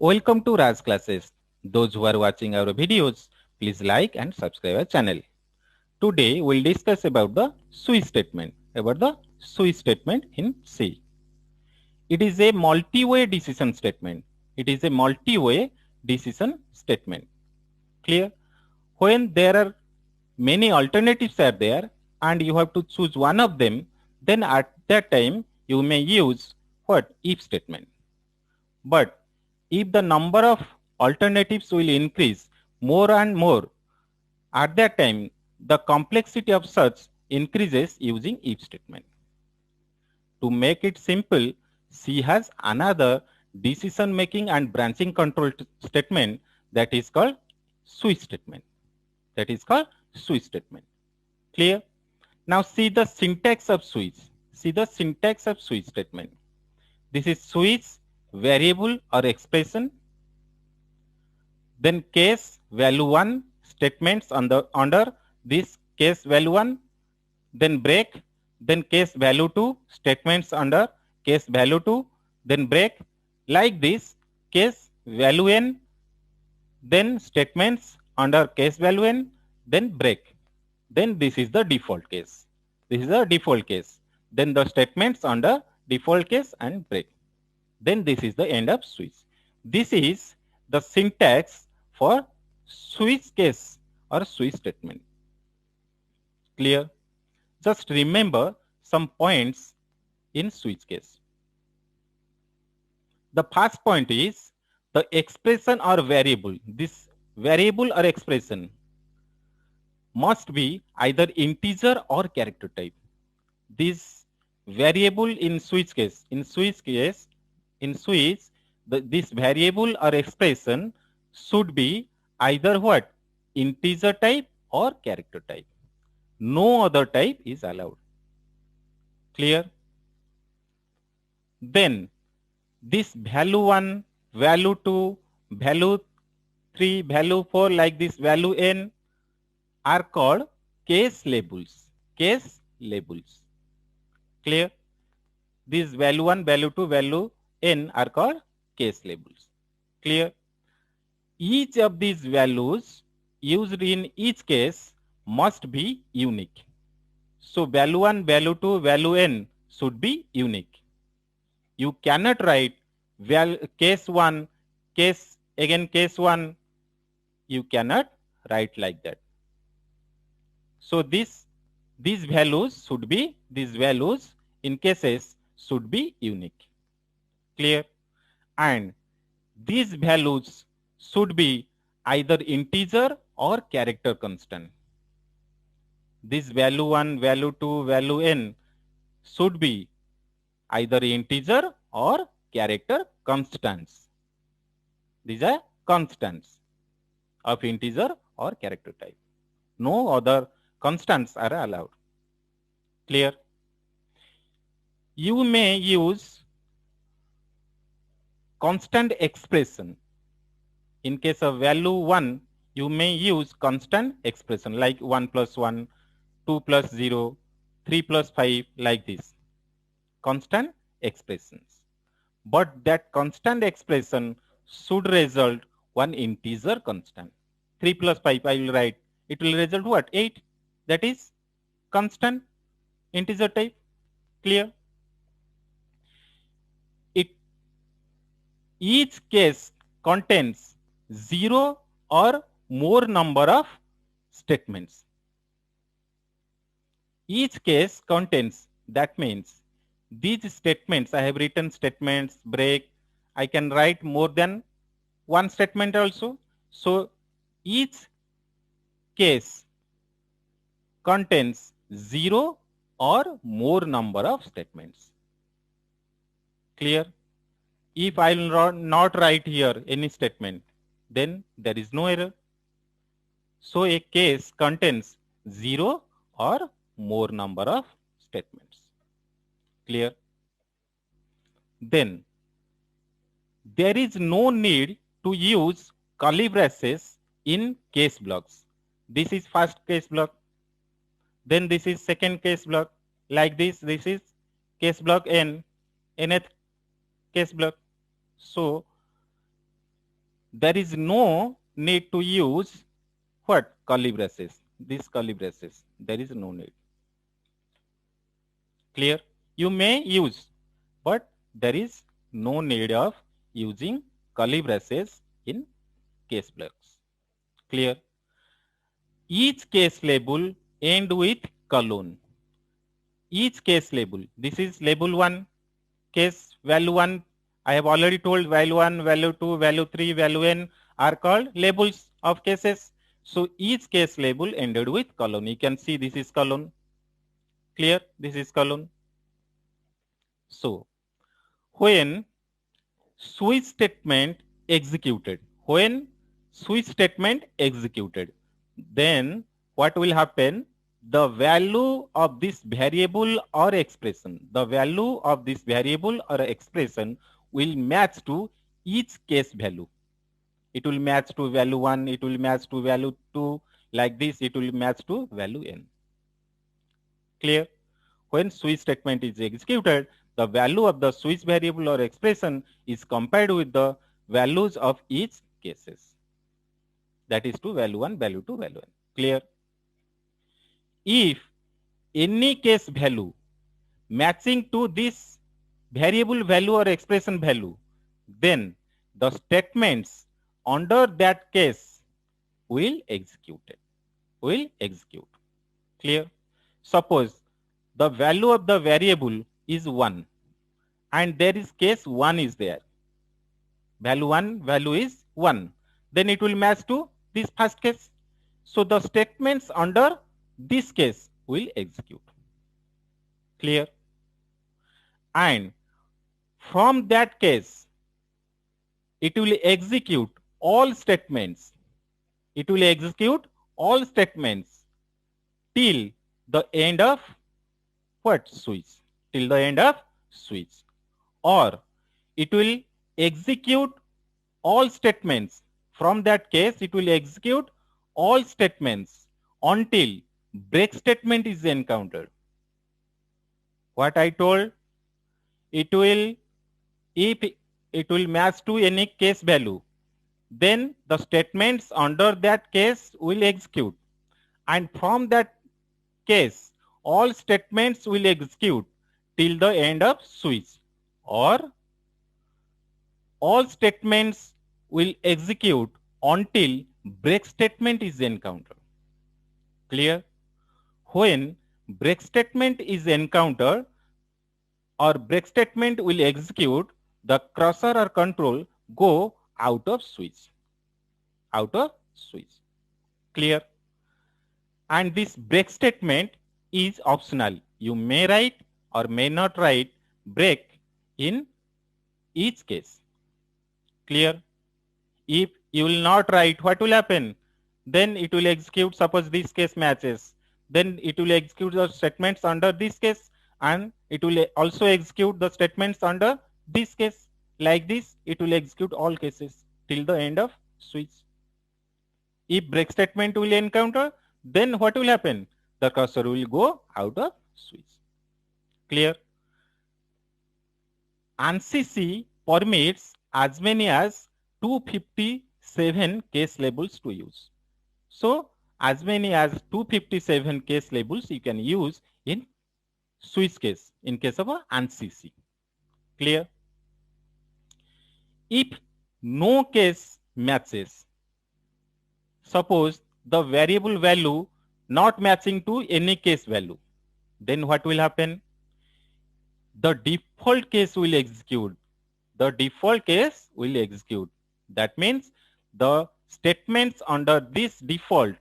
Welcome to Raj classes. Those who are watching our videos, please like and subscribe our channel. Today we'll discuss about the switch statement. In C. It is a multi-way decision statement. It is a multi-way decision statement. Clear? When there are many alternatives are there and you have to choose one of them, then at that time you may use what? If statement. But if the number of alternatives will increase more and more, at that time the complexity of such increases using if statement. To make it simple, C has another decision making and branching control statement that is called switch statement. Clear? Now see the syntax of switch. Statement. This is switch variable or expression. Then case value 1 statements under this case value 1. Then break. Then case value 2 statements under case value 2. Then break. Like this, case value n. Then statements under case value n. Then break. Then this is the default case. Then the statements under default case and break. Then this is the end of switch. This is the syntax for switch case or switch statement. Clear? Just remember some points in switch case. The first point is the expression or variable. This variable or expression must be either integer or character type. This variable in switch, this variable or expression should be either what? Integer type or character type. No other type is allowed. Clear? Then this value 1, value 2, value 3, value 4, like this value n are called case labels. Clear? These value 1, value 2, value n are called case labels. Clear? Each of these values used in each case must be unique. So value 1, value 2, value n should be unique. You cannot write case 1, case 1. You cannot write like that. So these values in cases should be unique. Clear? And these values should be either integer or character constant. This value 1, value 2, value n should be either integer or character constants. These are constants of integer or character type. No other constants are allowed. Clear? You may use constant expression. In case of value 1, you may use constant expression like 1 plus 1, 2 plus 0, 3 plus 5, like this. Constant expressions. But that constant expression should result one integer constant. 3 plus 5 I will write. It will result what? 8. That is constant integer type. Clear? Each case contains 0 or more number of statements. Each case contains, that means these statements, I have written statements, break, I can write more than one statement also. So each case contains 0 or more number of statements. Clear? If I will not write here any statement, then there is no error. So a case contains 0 or more number of statements. Clear? Then there is no need to use curly braces in case blocks. This is first case block. Then this is second case block. Like this is case block n, nth case block. So there is no need to use what? Curly braces. These curly braces. There is no need. Clear? You may use, but there is no need of using curly braces in case blocks. Clear? Each case label end with colon. Each case label. This is label 1, case value 1. I have already told value 1, value 2, value 3, value n are called labels of cases. So each case label ended with colon. You can see this is colon. Clear? This is colon. So when switch statement executed, then what will happen? The value of this variable or expression, will match to each case value. It will match to value 1, it will match to value 2, like this it will match to value n. Clear? When switch statement is executed, the value of the switch variable or expression is compared with the values of each cases. That is to value 1, value 2, value n. Clear? If any case value matching to this variable value or expression value, then the statements under that case will execute. Clear? Suppose the value of the variable is 1 and there is case 1 is there. Value is 1. Then it will match to this first case. So the statements under this case will execute. Clear? And from that case, it will execute all statements. Till the end of what? Switch. Till the end of switch. Or it will execute all statements. From that case, it will execute all statements until break statement is encountered. What I told? If it will match to any case value, then the statements under that case will execute. And from that case, all statements will execute till the end of switch, or all statements will execute until break statement is encountered. Clear? When break statement is encountered or break statement will execute, the cursor or control go out of switch. Clear? And this break statement is optional. You may write or may not write break in each case. Clear? If you will not write, what will happen? Then it will execute, suppose this case matches, then it will execute the statements under this case and it will also execute the statements under this case. Like this, it will execute all cases till the end of switch. If break statement will encounter, then what will happen? The cursor will go out of switch. Clear? ANSI permits as many as 257 case labels to use. So as many as 257 case labels you can use in switch case in case of ANSI. Clear? If no case matches, suppose the variable value not matching to any case value, then what will happen? The default case will execute. That means the statements under this default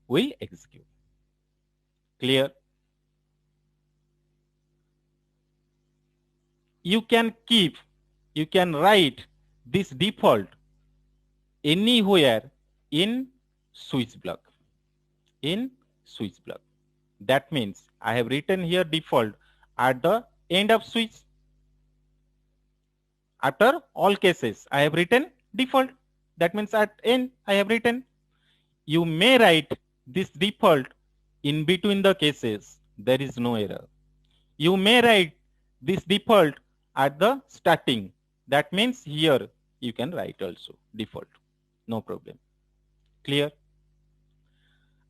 will execute. Clear? You can write this default anywhere in switch block. That means I have written here default at the end of switch. After all cases, I have written default. That means at end, I have written. You may write this default in between the cases. There is no error. You may write this default at the starting. That means here you can write also default. no problem. Clear?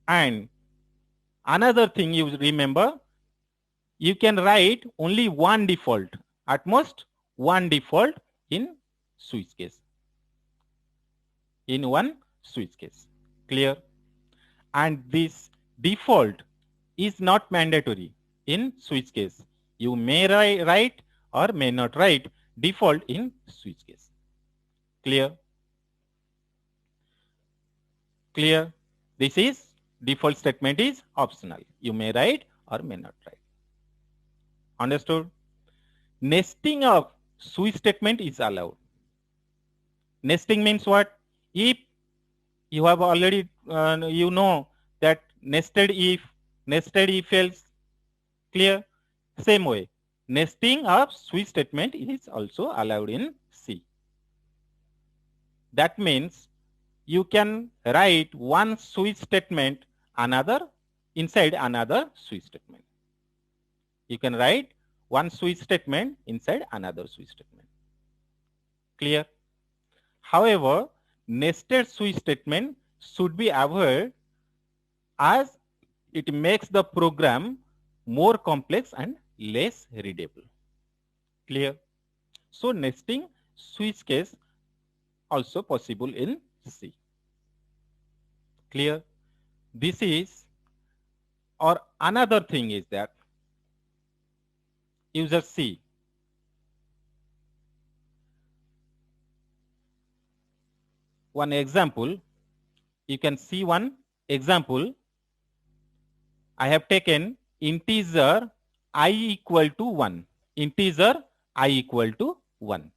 And another thing you remember, you can write only one default, at most one default in switch case. In one switch case. Clear? And this default is not mandatory in switch case. You may write or may not write default in switch case. Clear? Clear? This is default statement is optional. You may write or may not write. Understood? Nesting of switch statement is allowed. Nesting means what? If you have already, you know that nested if else. Clear? Same way, nesting of switch statement is also allowed in C. That means you can write one switch statement inside another switch statement. You can write one switch statement inside another switch statement. Clear? However, nested switch statement should be avoided as it makes the program more complex and less readable. Clear? So nesting switch case also possible in C. Clear? This is, or another thing is that user C. One example, you can see one example. I have taken integer I equal to 1. Integer I equal to 1.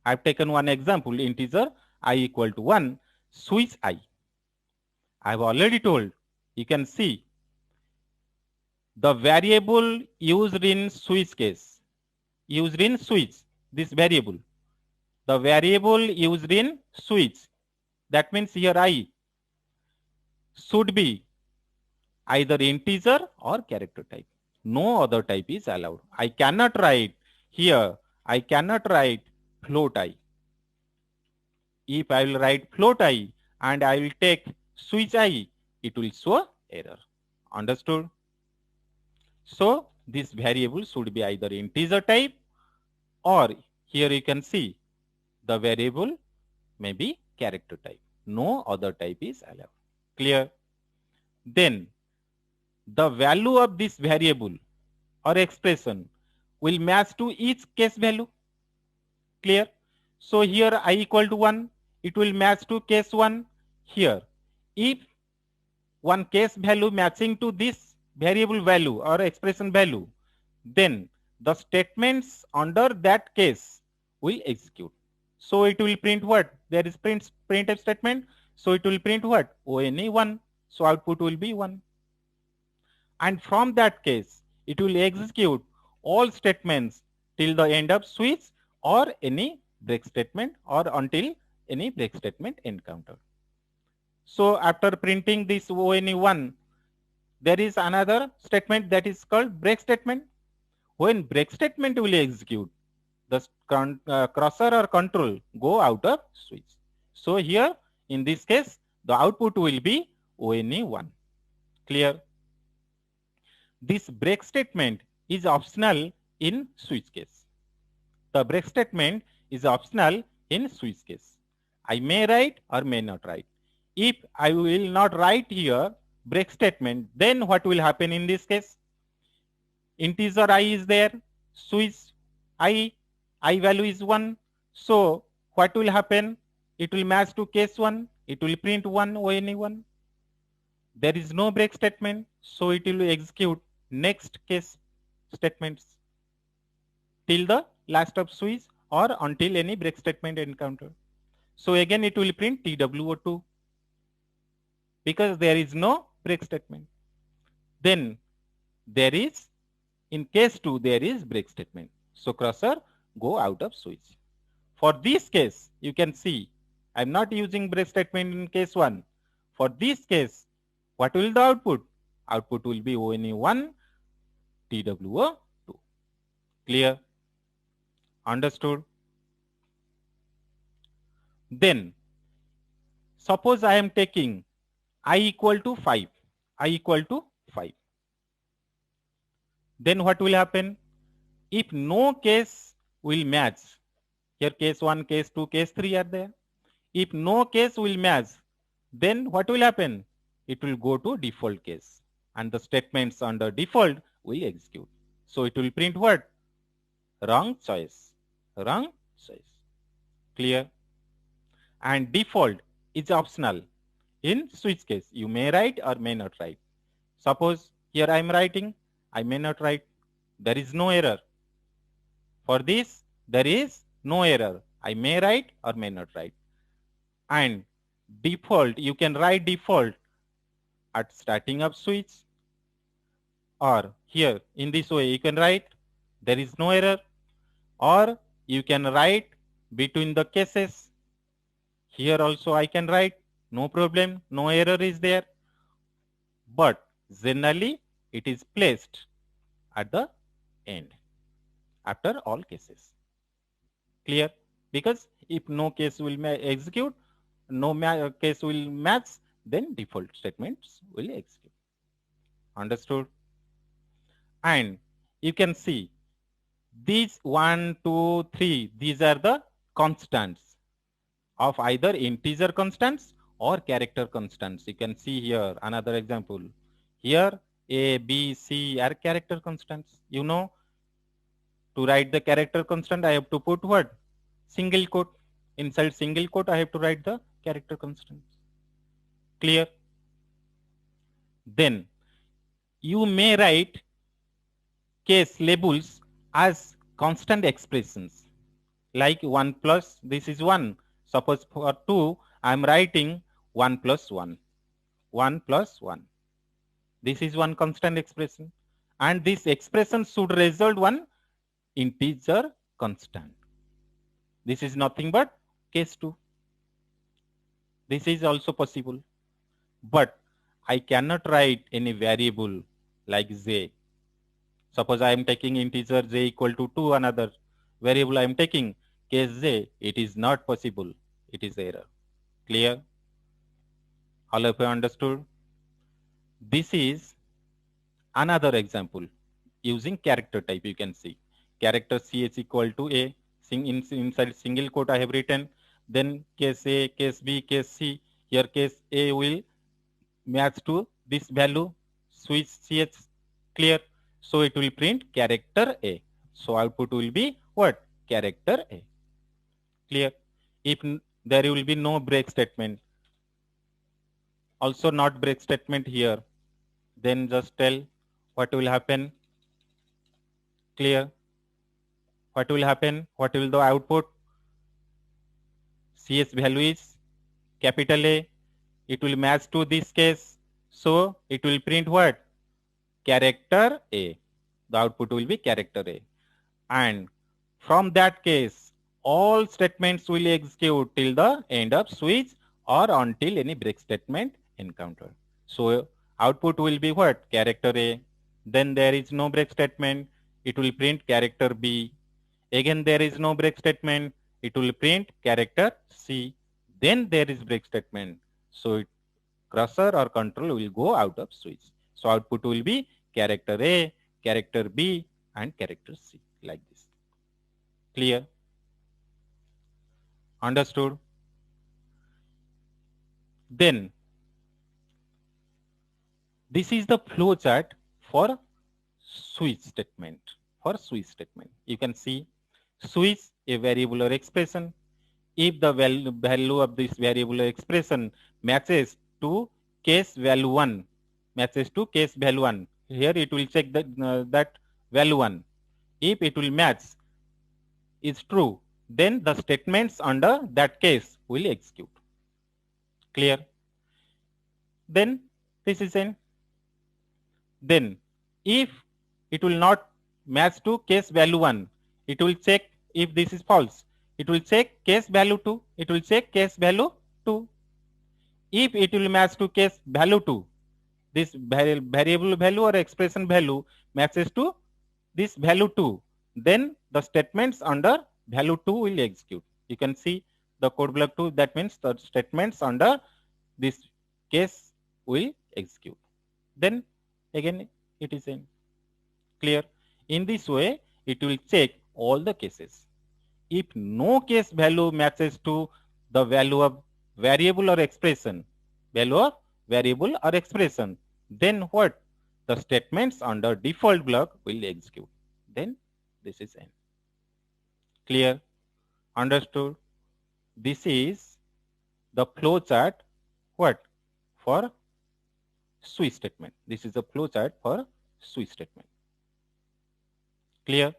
I have taken one example, integer I equal to 1, switch I. I have already told, you can see the variable used in switch case, used in switch, this variable. The variable used in switch, that means here I, should be either integer or character type. No other type is allowed. I cannot write here, I cannot write float I. If I will write float I and I will take switch I, it will show error. Understood? So this variable should be either integer type, or here you can see the variable may be character type. No other type is allowed. Clear? Then the value of this variable or expression will match to each case value. Clear? So here I equal to 1, it will match to case 1 here. If one case value matching to this variable value or expression value, then the statements under that case will execute. So it will print what? There is printf statement. So it will print what? ONE1. So output will be 1. And from that case, it will execute all statements till the end of switch or any break statement or until any break statement encountered. So after printing this ONE1, there is another statement that is called break statement. When break statement will execute, the cursor or control go out of switch. So here in this case, the output will be ONE1. Clear? This break statement is optional in switch case. The break statement is optional in switch case. I may write or may not write. If I will not write here break statement, then what will happen in this case? Integer I is there, switch I value is 1. So what will happen? It will match to case 1. It will print 1 ONE1. There is no break statement, so it will execute next case statements till the last of switch or until any break statement encountered. So again it will print TWO2 because there is no break statement. Then there is, in case 2, there is break statement. So cursor go out of switch. For this case, you can see I'm not using break statement in case 1. For this case, what will the output? Output will be ONE1 TWO2. Clear? Understood? Then suppose I am taking I equal to 5, I equal to 5. Then what will happen? If no case will match, here case 1, case 2, case 3 are there. If no case will match, then what will happen? It will go to default case and the statements under default will execute. So it will print what? Wrong choice. Wrong choice. Clear? And default is optional. In switch case, you may write or may not write. Suppose here I am writing, I may not write. There is no error. For this, there is no error. I may write or may not write. And default, you can write default at starting of switch, or here in this way you can write there is no error, or you can write between the cases. Here also I can write, no problem, no error is there, but generally it is placed at the end after all cases. Clear? Because if no case will execute, no case will match, then default statements will execute. Understood? And you can see these 1, 2, 3, these are the constants of either integer constants or character constants. You can see here another example. Here A, B, C are character constants. You know, to write the character constant, I have to put what? Single quote. Inside single quote, I have to write the character constants. Clear? Then you may write case labels as constant expressions, like 1 plus, this is 1. Suppose for 2, I am writing 1 plus 1. 1 plus 1. This is one constant expression. And this expression should result one integer constant. This is nothing but case 2. This is also possible. But I cannot write any variable like j. Suppose I am taking integer j equal to 2, another variable I am taking case j, it is not possible. It is error. Clear? All of you understood? This is another example using character type. You can see character ch equal to a. Inside single quote I have written. Then case A, case B, case C. Here case A will match to this value. Switch ch. Clear? So it will print character A. So output will be what? Character A. Clear? If there will be no break statement, also not break statement here, then just tell what will happen. Clear? What will happen? What will the output? CS value is capital A. It will match to this case. So it will print what? Character A. The output will be character A. And from that case, all statements will execute till the end of switch or until any break statement encountered. So output will be what? Character A. Then there is no break statement. It will print character B. Again there is no break statement. It will print character C. Then there is break statement. So cursor or control will go out of switch. So output will be character A, character B, and character C, like this. Clear? Understood? Then this is the flow chart for switch statement. For switch statement, you can see switch a variable or expression. If the value of this variable or expression matches to case value 1, matches to case value 1, here it will check that value 1. If it will match is true, then the statements under that case will execute. Clear? Then this is n. Then if it will not match to case value 1, it will check if this is false. It will check case value 2. It will check case value 2. If it will match to case value 2, this variable value or expression value matches to this value 2, then the statements under value 2 will execute. You can see the code block 2, that means the statements under this case will execute. Then again it is in. Clear? In this way, it will check all the cases. If no case value matches to the value of variable or expression, then what? The statements under default block will execute. Then this is N. Clear? Understood? This is the flow chart, what? For switch statement. This is the flow chart for switch statement. Clear?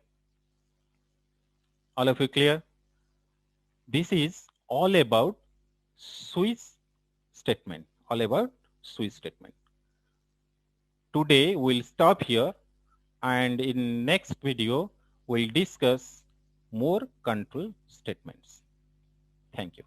All of you clear? This is all about switch statement. All about switch statement. Today we'll stop here, and in next video we'll discuss more control statements. Thank you.